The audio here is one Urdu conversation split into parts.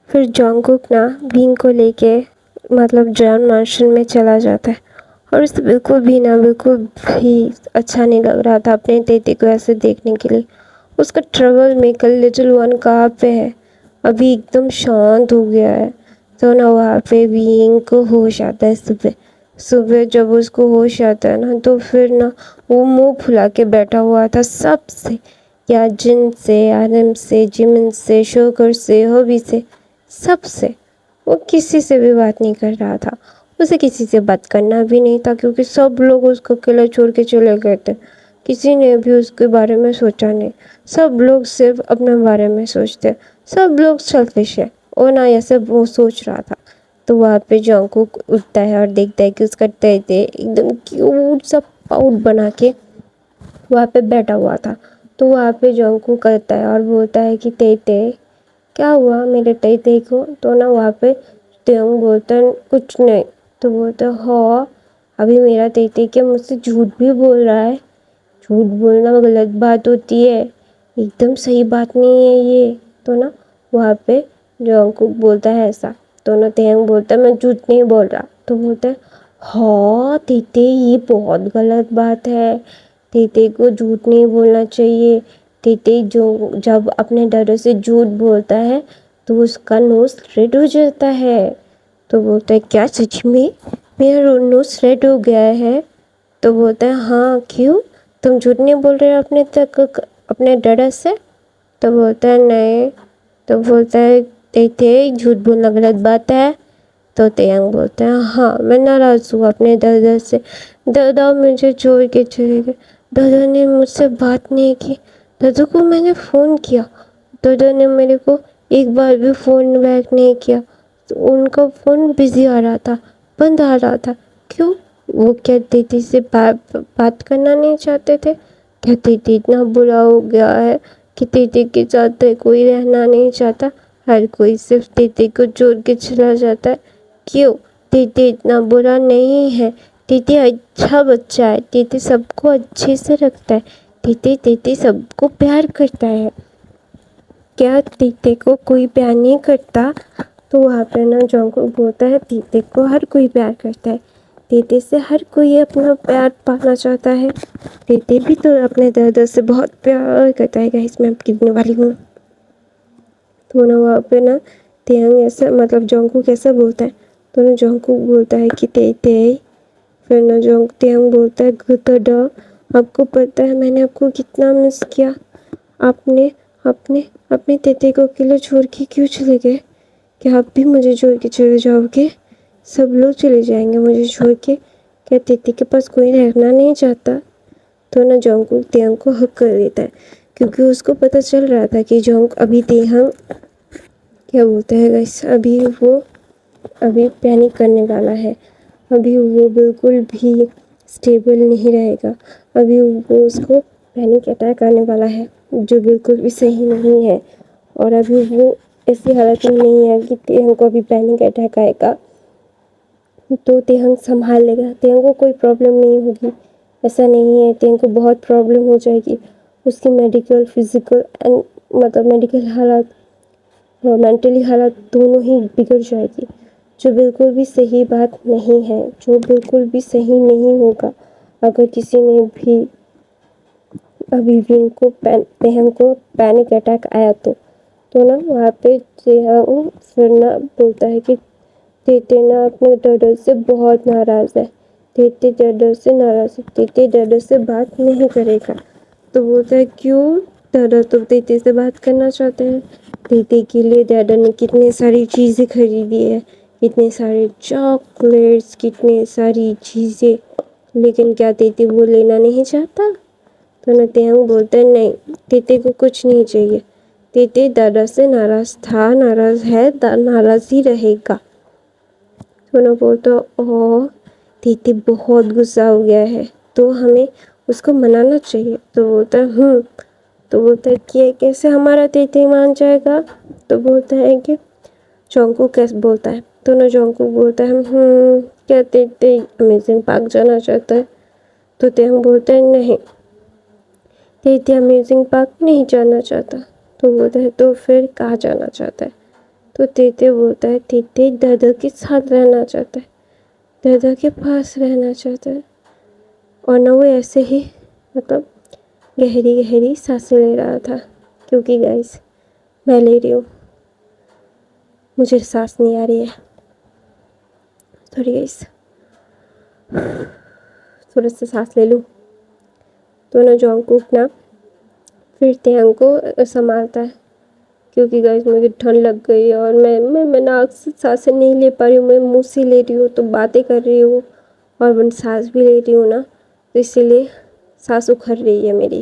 پھر جونگکوک نا بینگ کو لے کے مطلب جان مانشن میں چلا جاتا ہے، اور اسے بالکل بھی اچھا نہیں لگ رہا تھا اپنے تیتے کو ایسے دیکھنے کے لیے۔ اس کا ٹریول میکر لٹل ون کہاں پہ ہے، ابھی ایک دم شانت ہو گیا ہے۔ تو نا وہاں پہ بینگ کو ہوش آتا ہے صبح جب اس کو ہوش آتا ہے نا، تو پھر نا وہ منہ پھلا کے بیٹھا ہوا تھا سب سے، یا جن سے، آدم سے، جمن سے، شوکر سے، ہوبی سے، سب سے۔ وہ کسی سے بھی بات نہیں کر رہا تھا، اسے کسی سے بات کرنا بھی نہیں تھا، کیونکہ سب لوگ اس کو اکیلا چھوڑ کے چلے گئے تھے۔ کسی نے بھی اس کے بارے میں سوچا نہیں، سب لوگ صرف اپنے بارے میں سوچتے، سب لوگ سیلفش ہے، اور نہ ایسے وہ سوچ رہا تھا۔ تو وہاں پہ جونگکوک اٹھتا ہے اور دیکھتا ہے کہ اس کا تیتے ایک دم کیوٹ سا پاؤٹ بنا کے وہاں پہ بیٹھا ہوا تھا۔ تو وہاں پہ جونگکوک کرتا ہے اور بولتا ہے کہ تیتے کیا ہوا میرے تیتے کو؟ تو نا وہاں پہ تیونگ بولتا ہے کچھ نہیں۔ تو بولتا ہے ہاں ابھی میرا تیتے کیا مجھ سے جھوٹ بھی بول رہا ہے؟ جھوٹ بولنا غلط بات ہوتی ہے، ایک دم صحیح بات نہیں ہے یہ۔ تو نا وہاں پہ جونگکوک بولتا ہے ایسا، تو نا تیونگ بولتا ہے میں جھوٹ نہیں بول رہا۔ تو بولتا ہے ہاں تیتے یہ بہت غلط بات ہے، تیتے کو جھوٹ نہیں بولنا چاہیے۔ تیتے جب اپنے ڈیڈی سے جھوٹ بولتا ہے تو اس کا نوز ریڈ ہو جاتا ہے۔ تو بولتا ہے کیا سچ میں میرا نوز ریڈ ہو گیا ہے؟ تو بولتا ہے ہاں کیوں، تم جھوٹ نہیں بول رہے اپنے ڈیڈی سے؟ تو بولتا ہے نہیں۔ تو بولتا ہے تیتے جھوٹ بولنا غلط بات ہے؟ تو تیونگ بولتا ہے ہاں میں ناراض ہوں اپنے دادا سے، دادا مجھے چھوڑ کے چلے گئے، دادا نے مجھ سے بات نہیں کی، دادا کو میں نے فون کیا، دادا نے میرے کو ایک بار بھی فون بیک نہیں کیا، تو ان کا فون بزی آ رہا تھا، بند آ رہا تھا۔ کیوں؟ وہ کیا تیتے سے بات کرنا نہیں چاہتے تھے؟ کیا تیتے اتنا برا ہو گیا ہے کہ تیتے کے ساتھ کوئی رہنا نہیں چاہتا، ہر کوئی صرف تیتے کو چھوڑ کے چلا جاتا ہے؟ کیوں؟ تیتے اتنا برا نہیں ہے، تیتے اچھا بچہ ہے، تیتے سب کو اچھے سے رکھتا ہے، تیتے سب کو پیار کرتا ہے۔ کیا تیتے کو کوئی پیار نہیں کرتا؟ تو وہاں پہ نا جونگکوک بولتا ہے تیتے کو ہر کوئی پیار کرتا ہے، تیتے سے ہر کوئی اپنا پیار پانا چاہتا ہے، تیتے بھی تو اپنے دادا سے بہت پیار کرتا ہے۔ گائس میں گرنے والی ہوں۔ تو نا وہاں پہ نا تیونگ ایسا مطلب جونگکوک ایسا بولتا ہے، تو نا جونگکوک بولتا ہے کہ تیتے، پھر نا تیونگ بولتا ہے گدڈا آپ کو پتہ ہے میں نے آپ کو کتنا مس کیا، آپ نے اپنے تیتے کو اکیلے چھوڑ کے کیوں چلے گئے؟ کیا آپ بھی مجھے چھوڑ کے چلے جاؤ گے؟ سب لوگ چلے جائیں گے مجھے چھوڑ کے، کیا تیتے کے پاس کوئی رہنا نہیں چاہتا؟ تو نا جونگکوک تیونگ کو ہگ کر دیتا ہے، کیونکہ اس کو پتہ چل رہا تھا کہ ابھی تیونگ کیا بولتے ہیں گائس، ابھی پینک کرنے والا ہے، ابھی وہ بالکل بھی سٹیبل نہیں رہے گا، ابھی وہ اس کو پینک اٹیک آنے والا ہے جو بالکل بھی صحیح نہیں ہے، اور ابھی وہ ایسی حالت میں نہیں ہے کہ تیونگ کو ابھی پینک اٹیک آئے گا تو تیونگ سنبھال لے گا، تیونگ کو کوئی پرابلم نہیں ہوگی، ایسا نہیں ہے، تیونگ کو بہت پرابلم ہو جائے گی، اس کی میڈیکل فزیکل مطلب میڈیکل حالت مینٹلی حالت دونوں ہی بگڑ جائے گی، جو بالکل بھی صحیح بات نہیں ہے، جو بالکل بھی صحیح نہیں ہوگا اگر کسی نے بھی ابھی تیونگ کو پینک اٹیک آیا تو نا وہاں پہ تیونگ پھر نا بولتا ہے کہ تیتے نا اپنے ڈیڈی سے بہت ناراض ہے، تیتے ڈیڈی سے بات نہیں کرے گا۔ تو بولتا ہے کیوں؟ ڈیڈی تو تیتے سے بات کرنا چاہتے ہیں، تیتے کے لیے ڈیڈی نے کتنی ساری چیزیں خریدی ہے، کتنے سارے چاکلیٹس، کتنے ساری چیزیں، لیکن کیا تیتے وہ لینا نہیں چاہتا؟ تو نا تیونگ بولتا ہے نہیں، تیتے کو کچھ نہیں چاہیے، تیتے ڈیڈی سے ناراض تھا، ناراض ہے، ناراض ہی رہے گا۔ تو نا بولتا تیتے بہت غصہ ہو گیا ہے تو ہمیں اس کو منانا چاہیے۔ تو بولتا ہے تو بولتا ہے کہ کیسے ہمارا تیتے مان جائے گا؟ تو بولتا ہے کہ جونگکوک کیسے بولتا ہے، تو نا جونگکوک بولتا ہے کیا تیتے امیزنگ پارک جانا چاہتا ہے؟ تو تیونگ بولتا ہے نہیں، تیتے امیزنگ پارک نہیں جانا چاہتا۔ تو بولتا ہے تو پھر کہاں جانا چاہتا ہے؟ تو تیتے بولتا ہے تیتے دادا کے ساتھ رہنا چاہتا ہے، دادا کے پاس رہنا چاہتا ہے، اور نہ وہ ایسے ہی مطلب گہری گہری سانسیں لے رہا تھا، کیونکہ گائز میں لے رہی ہوں، مجھے سانس نہیں آ رہی ہے تھوڑی گائز، تھوڑا سا سانس لے لوں تو نا جونگکوک نا پھر تیانگ کو سنبھالتا ہے، کیونکہ گائز مجھے ٹھنڈ لگ گئی اور میں ناک سے سانسیں نہیں لے پا رہی ہوں، میں منہ سے لے رہی ہوں تو باتیں کر رہی ہوں اور میں سانس بھی لے رہی ہوں نا، تو اسی لیے سانس اکھر رہی ہے میری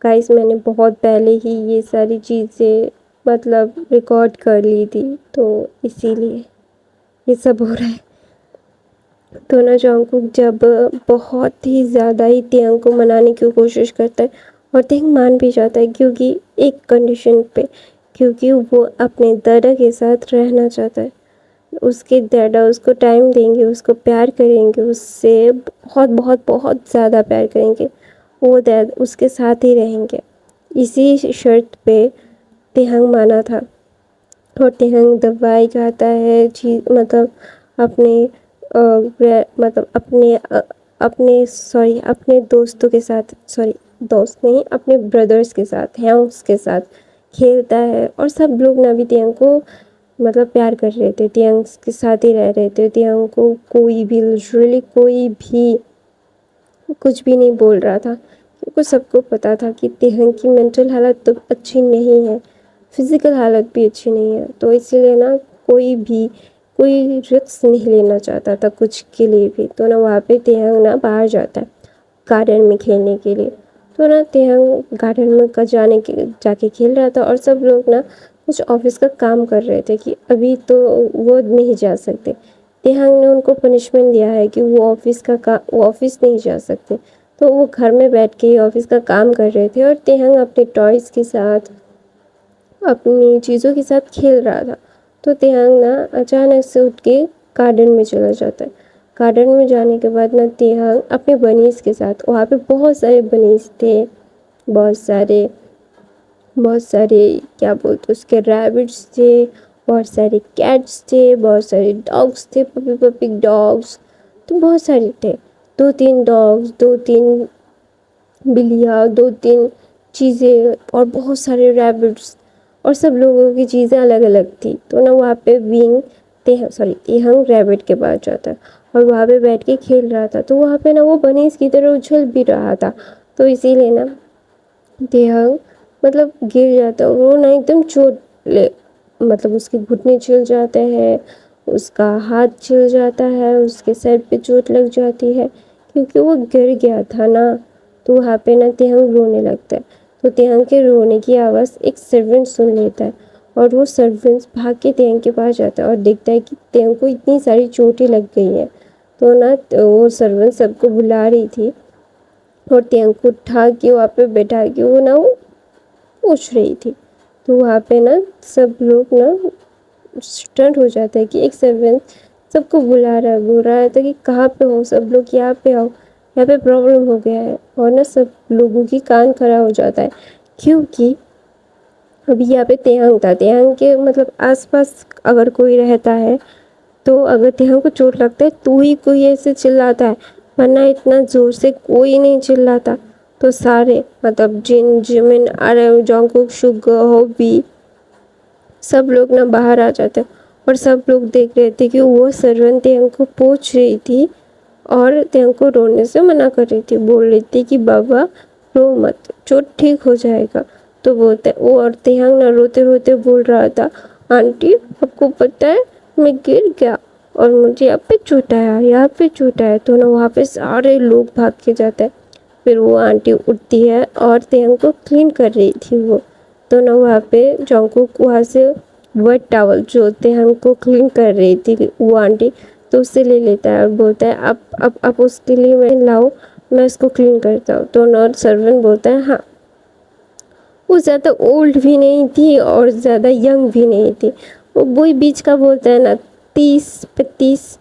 گائز۔ میں نے بہت پہلے ہی یہ ساری چیزیں مطلب ریکارڈ کر لی تھی، تو اسی لیے یہ سب ہو رہا ہے۔ تو نا جونگکوک جب بہت ہی زیادہ ہی تیانگ کو منانے کی کوشش کرتا ہے اور تیانگ مان بھی جاتا ہے، کیونکہ ایک کنڈیشن پہ، کیونکہ وہ اپنے دادا کے ساتھ رہنا چاہتا ہے، اس کے دادا اس کو ٹائم دیں گے، اس کو پیار کریں گے، اس سے بہت بہت بہت زیادہ پیار کریں گے، وہ اس کے ساتھ ہی رہیں گے، اسی شرط پہ تیانگ مانا تھا۔ اور تیانگ دوائی کھاتا ہے، مطلب اپنے مطلب اپنے دوستوں کے ساتھ، دوست نہیں، اپنے بردرز کے ساتھ، ہیونگس کے ساتھ کھیلتا ہے، اور سب لوگ نا بھی تیانگ کو مطلب پیار کر رہے تھے، تیانگ کے ساتھ ہی رہ رہے تھے، تیانگ کو کوئی بھی لٹرلی کوئی بھی کچھ بھی نہیں بول رہا تھا، کیونکہ سب کو پتا تھا کہ تیانگ کی مینٹل حالت تو اچھی نہیں ہے، فزیکل حالت بھی اچھی نہیں ہے، تو اسی لیے نا کوئی رسک نہیں لینا چاہتا تھا کچھ کے لیے بھی، تو نا وہاں پہ تیانگ نا باہر جاتا ہے گارڈن میں کھیلنے کے لیے، تو نا تیانگ گارڈن میں جا کے کھیل رہا تھا، اور سب لوگ نا کچھ آفس کا کام کر رہے تھے کہ ابھی تو وہ نہیں جا سکتے، تیانگ نے ان کو پنشمنٹ دیا ہے کہ وہ آفس نہیں جا سکتے، تو وہ گھر میں بیٹھ کے ہی آفس کا کام کر رہے تھے، اور تیانگ اپنے ٹوائز کے ساتھ اپنی چیزوں کے ساتھ کھیل رہا تھا، تو تیانگ نا اچانک سے اٹھ کے گارڈن میں چلا جاتا ہے۔ گارڈن میں جانے کے بعد نا تیانگ اپنے بنیز کے ساتھ، وہاں پہ بہت سارے بنیز تھے، بہت سارے کیا بولتے اس کے ریبٹس تھے، بہت سارے کیٹس تھے، بہت سارے ڈاگس تھے، پپی ڈاگس، تو بہت سارے تھے، 2-3 ڈاگس، 2-3 بلیاں، 2-3 چیزیں، اور بہت سارے ریبٹس، اور سب لوگوں کی چیزیں الگ الگ تھی، تو نا وہاں پہ تیانگ ریبٹ کے پاس جاتا ہے اور وہاں پہ بیٹھ کے کھیل رہا تھا، تو وہاں پہ نا وہ بنیز کی طرح اچھل بھی رہا تھا، تو اسی لیے نا تیانگ مطلب گر جاتا ہے، وہ نا ایک دم مطلب اس کے گھٹنے چھل جاتے ہیں، اس کا ہاتھ چھل جاتا ہے، اس کے سر پہ چوٹ لگ جاتی ہے، کیونکہ وہ گر گیا تھا نا، تو وہاں پہ نا تیانگ رونے لگتا ہے، تو تیانگ کے رونے کی آواز ایک سرونٹ سن لیتا ہے، اور وہ سرونٹ بھاگ کے تیانگ کے پاس جاتا ہے اور دیکھتا ہے کہ تیانگ کو اتنی ساری چوٹیں لگ گئی ہیں، تو نا وہ سرونٹ سب کو بلا رہی تھی، اور تیانگ کو اٹھا کے وہاں پہ بیٹھا کے وہ پوچھ رہی تھی، تو وہاں پہ نا سب لوگ نا اسٹنٹ ہو جاتا ہے کہ ایک سرونٹ سب کو بول رہا تھا کہ کہاں پہ ہو سب لوگ، یہاں پہ آؤ، یہاں پہ پرابلم ہو گیا ہے، اور نا سب لوگوں کی کان کھڑا ہو جاتا ہے، کیونکہ ابھی یہاں پہ تیانگ تھا، تیانگ کے مطلب آس پاس اگر کوئی رہتا ہے تو اگر تیانگ کو چوٹ لگتا ہے تو ہی کوئی ایسے چلاتا ہے، ورنہ اتنا زور سے کوئی نہیں چلاتا، تو سارے مطلب جمن جونگکوک، شوگا، ہوبی، سب لوگ نا باہر آ جاتے، اور سب لوگ دیکھ رہے تھے کہ وہ سرون تیانگ کو پوچھ رہی تھی اور تیانگ کو رونے سے منع کر رہی تھی، بول رہی تھی کہ بابا رو مت، چوٹ ٹھیک ہو جائے گا، تو وہ اور تیانگ نہ روتے روتے بول رہا تھا آنٹی آپ کو پتہ ہے میں گر گیا اور مجھے یہاں پہ چوٹ آیا، تو نا وہاں پہ سارے لوگ بھاگ کے جاتے ہیں، پھر وہ آنٹی اٹھتی ہے اور تیانگ کو کلین کر رہی تھی وہ، تو نا وہاں پہ جونگکوک وہاں سے ویٹ ٹاول جو تیانگ کو کلین کر رہی تھی وہ آنٹی، تو اس سے لے لیتا ہے اور بولتا ہے اب اس کے لیے میں لاؤ، میں اس کو کلین کرتا ہوں، تو نا سرون بولتا ہے ہاں، وہ زیادہ اولڈ بھی نہیں تھی اور زیادہ ینگ بھی نہیں تھی، وہ وہی بیچ کا بولتا ہے نا 30-35،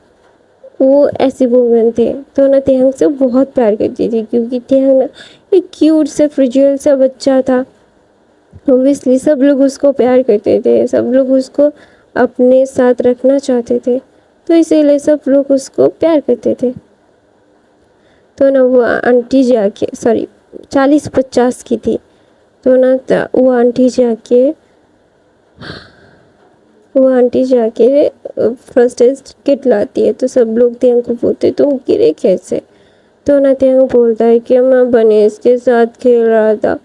وہ ایسے وومن تھے، تو نا تیانگ سے بہت پیار کرتی تھی، کیونکہ تیانگ نا ایک کیوٹ سے فریجل سا بچہ تھا، اوبیسلی سب لوگ اس کو پیار کرتے تھے، سب لوگ اس کو اپنے ساتھ رکھنا چاہتے تھے، تو اسی لیے سب لوگ اس کو پیار کرتے تھے۔ تو نا وہ آنٹی جا کے 40-50 کی تھی، تو نا وہ آنٹی جا کے فرسٹ ایڈ کٹ لاتی ہے، تو سب لوگ تیانگ کو بولتے تم گرے کیسے؟ تو نا تیانگ بولتا ہے کہ میں بنیش کے ساتھ کھیل رہا تھا،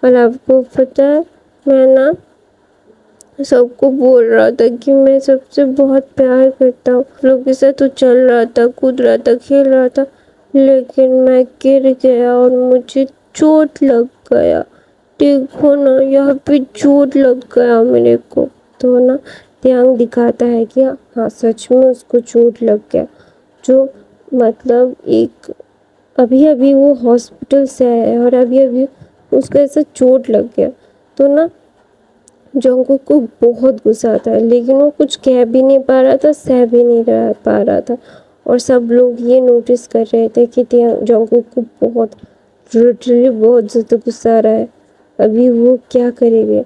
اور آپ کو پتہ ہے میں نا سب کو بول رہا تھا کہ میں سب سے بہت پیار کرتا ہوں، لوگ کے ساتھ تو چل رہا تھا، کود رہا تھا، کھیل رہا تھا، لیکن میں گر گیا اور مجھے چوٹ لگ گیا، دیکھو نا یہاں پہ چوٹ لگ گیا میرے کو۔ تو نا تیانگ دکھاتا ہے کہ ہاں سچ میں اس کو چوٹ لگ گیا، جو مطلب ابھی وہ ہاسپٹل سے آیا ہے اور ابھی اس کو ایسا چوٹ لگ گیا۔ تو نا جنگکوک کو بہت غصہ آتا ہے، لیکن وہ کچھ کہہ بھی نہیں پا رہا تھا، سہ بھی نہیں پا رہا تھا، اور سب لوگ یہ نوٹس کر رہے تھے کہ جنگکوک کو بہت زیادہ غصہ آ رہا ہے، ابھی وہ کیا کرے گے۔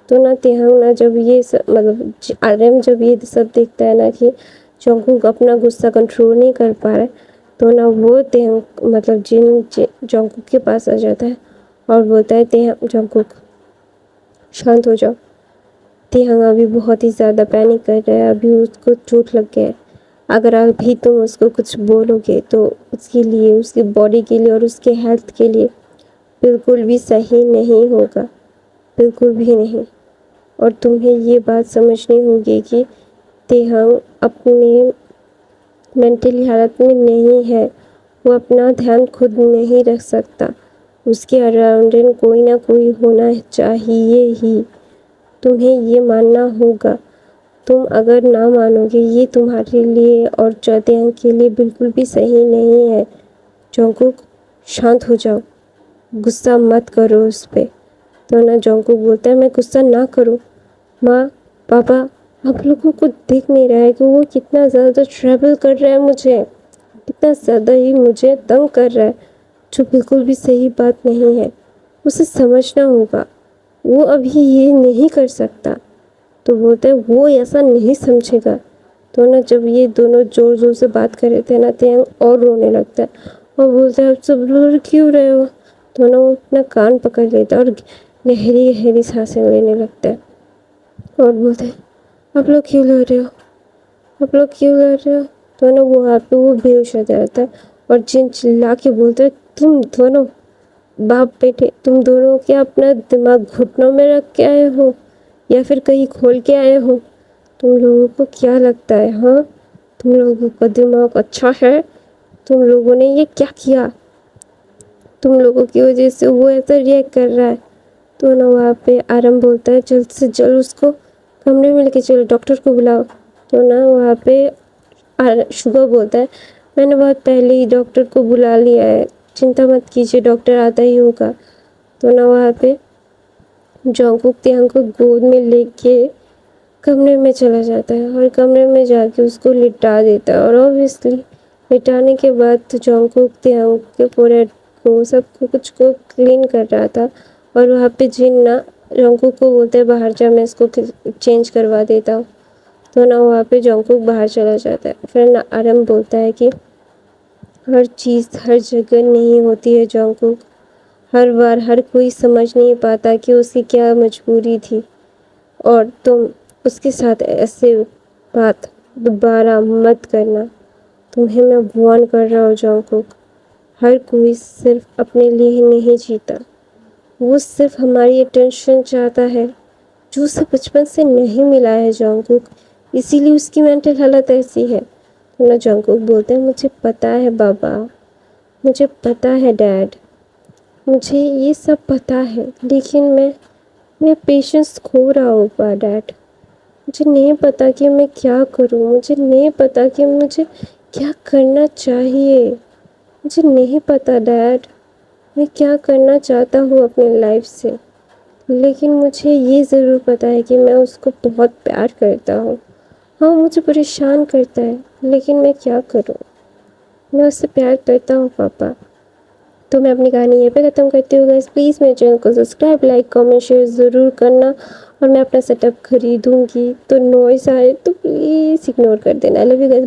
تو نا تیانگ نا جب یہ جب یہ سب دیکھتا ہے نا کہ جنگکوک اپنا غصہ کنٹرول نہیں کر پا رہا ہے، تو نا وہ جنگکوک کے پاس آ جاتا ہے اور بولتا ہے جنگکوک شانت ہو جاؤ، تیانگ ابھی بہت ہی زیادہ پینک کر رہا ہے، ابھی اس کو چوٹ لگ گیا ہے، اگر ابھی تم اس کو کچھ بولو گے تو اس کے لیے، اس کی باڈی کے لیے اور اس کے ہیلتھ کے لیے بالکل بھی صحیح نہیں ہوگا، بالکل بھی نہیں۔ اور تمہیں یہ بات سمجھنی ہوگی کہ تیانگ اپنے مینٹلی حالت میں نہیں ہے، وہ اپنا دھیان خود نہیں رکھ سکتا، اس کے اراؤنڈ کوئی نہ کوئی ہونا چاہیے ہی، تمہیں یہ ماننا ہوگا، تم اگر نہ مانو گے یہ تمہارے لیے اور تیانگ کے لیے بالکل بھی صحیح نہیں ہے۔ جنگکوک شانت ہو جاؤ، غصہ مت کرو اس پہ۔ تو نا جنگکوک بولتا ہے میں غصہ نہ کروں، ماں پاپا آپ لوگوں کو دیکھ نہیں رہا ہے کہ وہ کتنا زیادہ ٹریول کر رہا ہے، مجھے کتنا زیادہ ہی مجھے تنگ کر رہا ہے، جو بالکل بھی صحیح بات نہیں ہے، اسے سمجھنا ہوگا، وہ ابھی یہ نہیں کر سکتا۔ تو بولتا ہے وہ ایسا نہیں سمجھے گا۔ تو نا جب یہ دونوں زور زور سے بات کر رہے تھے نا، تیانگ اور رونے لگتا ہے اور بولتا ہے آپ سب رو کیوں رہے ہو؟ تو نا وہ اپنا کان پکڑ لیتا ہے اور گہری گہری سانسیں لینے لگتا ہے اور بولتا ہے آپ لوگ کیوں لڑ رہے ہو، آپ لوگ کیوں لڑ رہے ہو؟ تو نا وہ بے ہوش ہو جاتا ہے اور چلا کے بولتا ہے تم دونوں باپ بیٹے، تم دونوں کیا اپنا دماغ گھٹنوں میں رکھ کے آئے ہو یا پھر کہیں کھول کے آئے ہو؟ تم لوگوں کو کیا لگتا ہے ہاں؟ تم لوگوں کا دماغ اچھا ہے؟ تم لوگوں نے یہ کیا کیا؟ تم لوگوں کی وجہ سے وہ ایسا ریئیکٹ کر رہا ہے۔ تو نا وہاں پہ آرم بولتا ہے جلد سے جلد اس کو کمرے میں لے کے چلو، ڈاکٹر کو بلاؤ۔ تو نا وہاں پہ شوگا بولتا ہے میں نے بہت پہلے ہی ڈاکٹر کو بلا لیا ہے، چنتا مت کیجیے، ڈاکٹر آتا ہی ہوگا۔ تو نا وہاں پہ جنگکوک تیانگ کو گود میں لے کے کمرے میں چلا جاتا ہے اور کمرے میں جا کے اس کو لٹا دیتا ہے، اور اوبویسلی لٹانے کے بعد جنگکوک تیانگ کے پورے کو سب کچھ کو کلین کر رہا تھا، اور وہاں پہ جنگکوک کو بولتے ہیں باہر جا، میں اس کو چینج کروا دیتا ہوں۔ تو نا وہاں پہ جنگکوک باہر چلا جاتا ہے، پھر نا آرم بولتا ہے کہ ہر چیز ہر جگہ نہیں ہوتی ہے جنگکوک، ہر بار ہر کوئی سمجھ نہیں پاتا کہ اس کی کیا مجبوری تھی، اور تم اس کے ساتھ ایسے بات دوبارہ مت کرنا، تمہیں میں وارن کر رہا ہوں جنگکوک، ہر کوئی صرف اپنے لیے ہی نہیں جیتا، وہ صرف ہماری اٹینشن چاہتا ہے، جو اسے بچپن سے نہیں ملا ہے جنگکوک، اسی لیے اس کی مینٹل حالت ایسی ہے۔ تو نا جنگکوک بولتے ہیں مجھے پتا ہے بابا، مجھے پتا ہے ڈیڈ، مجھے یہ سب پتا ہے، لیکن میں پیشنس کھو رہا ہوں ڈیڈ، مجھے نہیں پتا کہ میں کیا کروں، مجھے نہیں پتا کہ مجھے کیا کرنا چاہیے، مجھے نہیں پتا ڈیڈ، میں کیا کرنا چاہتا ہوں اپنی لائف سے، لیکن مجھے یہ ضرور پتا ہے کہ میں اس کو بہت پیار کرتا ہوں، ہاں مجھے پریشان کرتا ہے، لیکن میں کیا کروں، میں اس سے پیار کرتا ہوں پاپا۔ تو میں اپنی کہانی یہیں پہ ختم کرتی ہوں گائز. پلیز میرے چینل کو سبسکرائب لائک کامنٹ شیئر ضرور کرنا. اور میں اپنا سیٹ اپ خریدوں گی تو نوائز آئے تو پلیز اگنور کر دینا. آئی لو یو گائز.